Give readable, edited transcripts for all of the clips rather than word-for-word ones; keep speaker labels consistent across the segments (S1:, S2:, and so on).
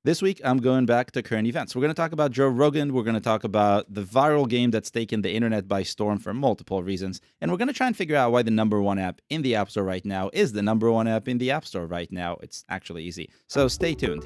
S1: This week, I'm going back to current events. We're going to talk about Joe Rogan. We're going to talk about the viral game that's taken the internet by storm for multiple reasons. And we're going to try and figure out why the #1 app in the App Store right now is the #1 app in the App Store right now. It's actually easy. So stay tuned.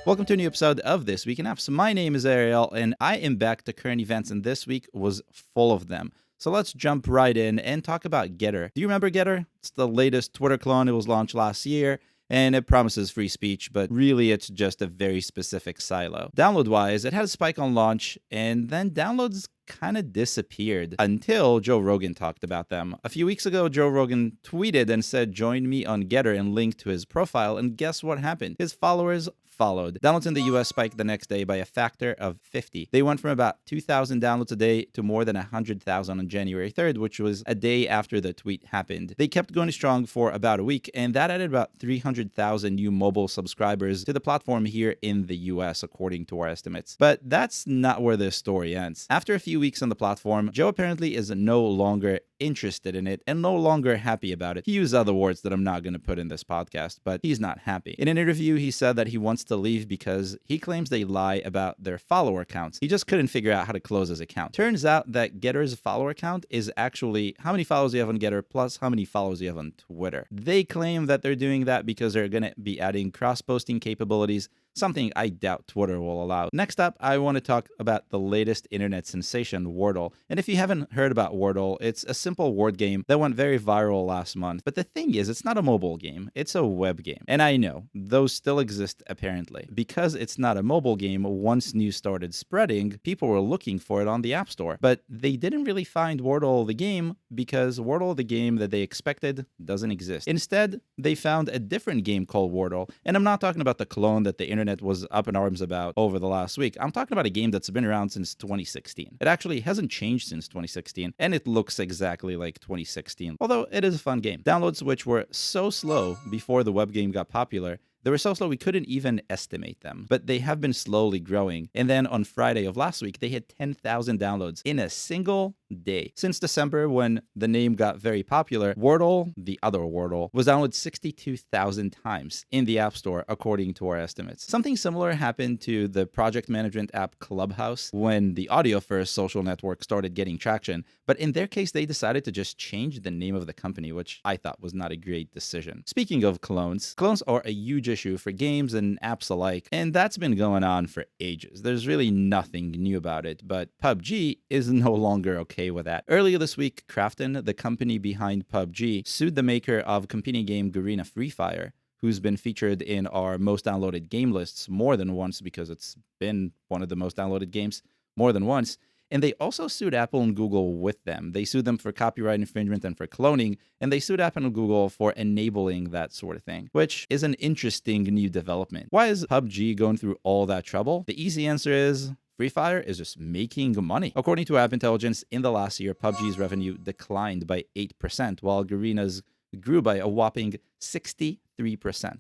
S1: Welcome to a new episode of This Week in Apps. My name is Ariel, and I am back to current events, and this week was full of them. So let's jump right in and talk about GETTR. Do you remember GETTR? It's the latest Twitter clone. It was launched last year, and it promises free speech, but really it's just a very specific silo. Download-wise, it had a spike on launch, and then downloads kind of disappeared until Joe Rogan talked about them. A few weeks ago, Joe Rogan tweeted and said, "Join me on GETTR," and linked to his profile, and guess what happened? His followers followed. Downloads in the US spiked the next day by a factor of 50. They went from about 2,000 downloads a day to more than 100,000 on January 3rd, which was a day after the tweet happened. They kept going strong for about a week, and that added about 300,000 new mobile subscribers to the platform here in the US, according to our estimates. But that's not where this story ends. After a few weeks on the platform, Joe apparently is no longer interested in it and no longer happy about it. He used other words that I'm not going to put in this podcast, but he's not happy. In an interview, he said that he wants to leave because he claims they lie about their follower counts. He just couldn't figure out how to close his account. Turns out that GETTR's follower count is actually how many followers you have on GETTR plus how many followers you have on Twitter. They claim that they're doing that because they're going to be adding cross-posting capabilities, something I doubt Twitter will allow. Next up, I want to talk about the latest internet sensation, Wordle. And if you haven't heard about Wordle, it's a simple word game that went very viral last month. But the thing is, it's not a mobile game, it's a web game. And I know, those still exist apparently. Because it's not a mobile game, once news started spreading, people were looking for it on the App Store. But they didn't really find Wordle the game because Wordle the game that they expected doesn't exist. Instead, they found a different game called Wordle. And I'm not talking about the clone that the internet was up in arms about over the last week. I'm talking about a game that's been around since 2016. It actually hasn't changed since 2016, and it looks exactly like 2016, although it is a fun game. Downloads, which were so slow before the web game got popular, they were so slow we couldn't even estimate them, but they have been slowly growing. And then on Friday of last week, they hit 10,000 downloads in a single day. Since December, when the name got very popular, Wordle, the other Wordle, was downloaded 62,000 times in the App Store, according to our estimates. Something similar happened to the project management app Clubhouse when the audio-first social network started getting traction, but in their case, they decided to just change the name of the company, which I thought was not a great decision. Speaking of clones are a huge issue for games and apps alike, and that's been going on for ages. There's really nothing new about it, but PUBG is no longer okay with that. Earlier this week, Krafton, the company behind PUBG, sued the maker of competing game Garena Free Fire, who's been featured in our most downloaded game lists more than once because it's been one of the most downloaded games more than once. And they also sued Apple and Google with them. They sued them for copyright infringement and for cloning, and they sued Apple and Google for enabling that sort of thing, which is an interesting new development. Why is PUBG going through all that trouble? The easy answer is Free Fire is just making money. According to App Intelligence, in the last year, PUBG's revenue declined by 8%, while Garena's grew by a whopping 63%.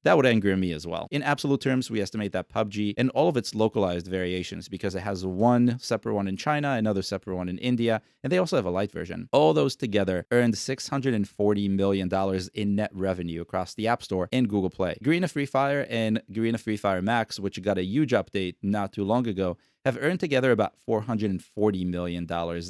S1: That would anger me as well. In absolute terms, we estimate that PUBG and all of its localized variations, because it has one separate one in China, another separate one in India, and they also have a light version. All those together earned $640 million in net revenue across the App Store and Google Play. Garena Free Fire and Garena Free Fire Max, which got a huge update not too long ago, have earned together about $440 million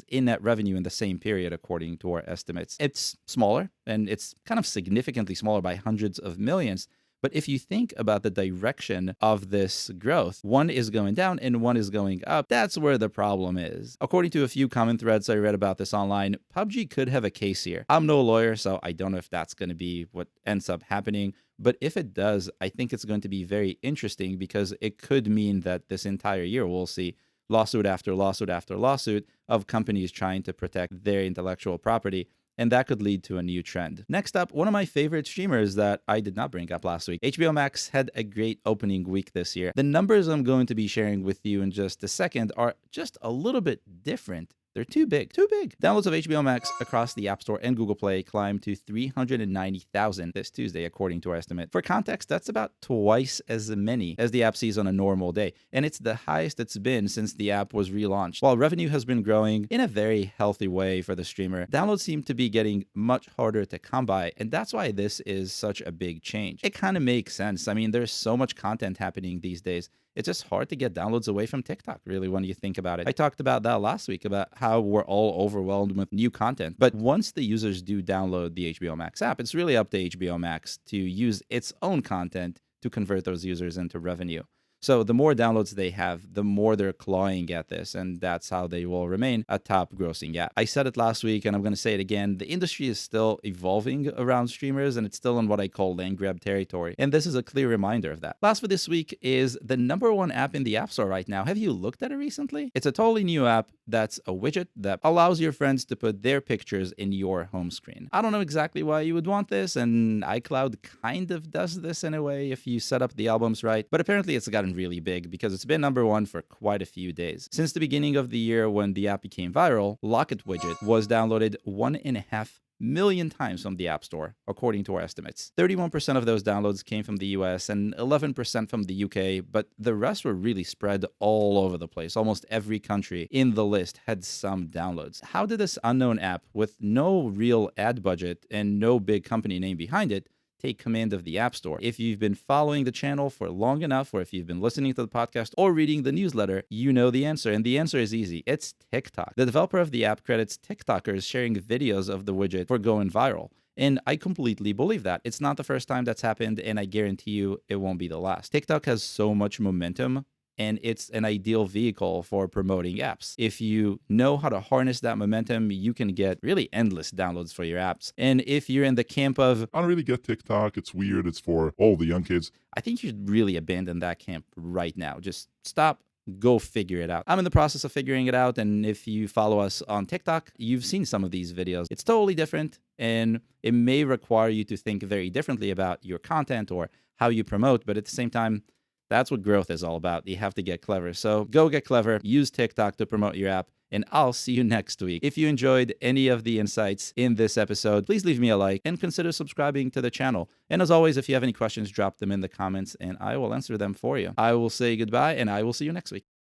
S1: in net revenue in the same period, according to our estimates. It's smaller, and it's kind of significantly smaller by hundreds of millions. But if you think about the direction of this growth, one is going down and one is going up. That's where the problem is. According to a few common threads I read about this online, PUBG could have a case here. I'm no lawyer, so I don't know if that's going to be what ends up happening. But if it does, I think it's going to be very interesting because it could mean that this entire year we'll see lawsuit after lawsuit after lawsuit of companies trying to protect their intellectual property. And that could lead to a new trend. Next up, one of my favorite streamers that I did not bring up last week. HBO Max had a great opening week this year. The numbers I'm going to be sharing with you in just a second are just a little bit different They're too big, too big. Downloads of HBO Max across the App Store and Google Play climbed to 390,000 this Tuesday, according to our estimate. For context, that's about twice as many as the app sees on a normal day, and it's the highest it's been since the app was relaunched. While revenue has been growing in a very healthy way for the streamer, downloads seem to be getting much harder to come by, and that's why this is such a big change. It kind of makes sense. I mean, there's so much content happening these days. It's just hard to get downloads away from TikTok, really, when you think about it. I talked about that last week, about how we're all overwhelmed with new content. But once the users do download the HBO Max app, it's really up to HBO Max to use its own content to convert those users into revenue. So the more downloads they have, the more they're clawing at this, and that's how they will remain a top grossing app. I said it last week, and I'm going to say it again. The industry is still evolving around streamers, and it's still in what I call land grab territory. And this is a clear reminder of that. Last for this week is the #1 app in the App Store right now. Have you looked at it recently? It's a totally new app that's a widget that allows your friends to put their pictures in your home screen. I don't know exactly why you would want this, and iCloud kind of does this in a way if you set up the albums right, but apparently it's gotten really big because it's been #1 for quite a few days. Since the beginning of the year when the app became viral, Locket widget was downloaded 1.5 million times from the App Store, according to our estimates. 31% of those downloads came from the US and 11% from the UK, but the rest were really spread all over the place. Almost every country in the list had some downloads. How did this unknown app, with no real ad budget and no big company name behind it, take command of the App Store? If you've been following the channel for long enough, or if you've been listening to the podcast or reading the newsletter, you know the answer. And the answer is easy. It's TikTok. The developer of the app credits TikTokers sharing videos of the widget for going viral. And I completely believe that. It's not the first time that's happened, and I guarantee you it won't be the last. TikTok has so much momentum, and it's an ideal vehicle for promoting apps. If you know how to harness that momentum, you can get really endless downloads for your apps. And if you're in the camp of,
S2: I don't really get TikTok, it's weird, it's for all the young kids,
S1: I think you should really abandon that camp right now. Just stop, go figure it out. I'm in the process of figuring it out, and if you follow us on TikTok, you've seen some of these videos. It's totally different, and it may require you to think very differently about your content or how you promote, but at the same time, that's what growth is all about. You have to get clever. So go get clever, use TikTok to promote your app, and I'll see you next week. If you enjoyed any of the insights in this episode, please leave me a like and consider subscribing to the channel. And as always, if you have any questions, drop them in the comments and I will answer them for you. I will say goodbye, and I will see you next week.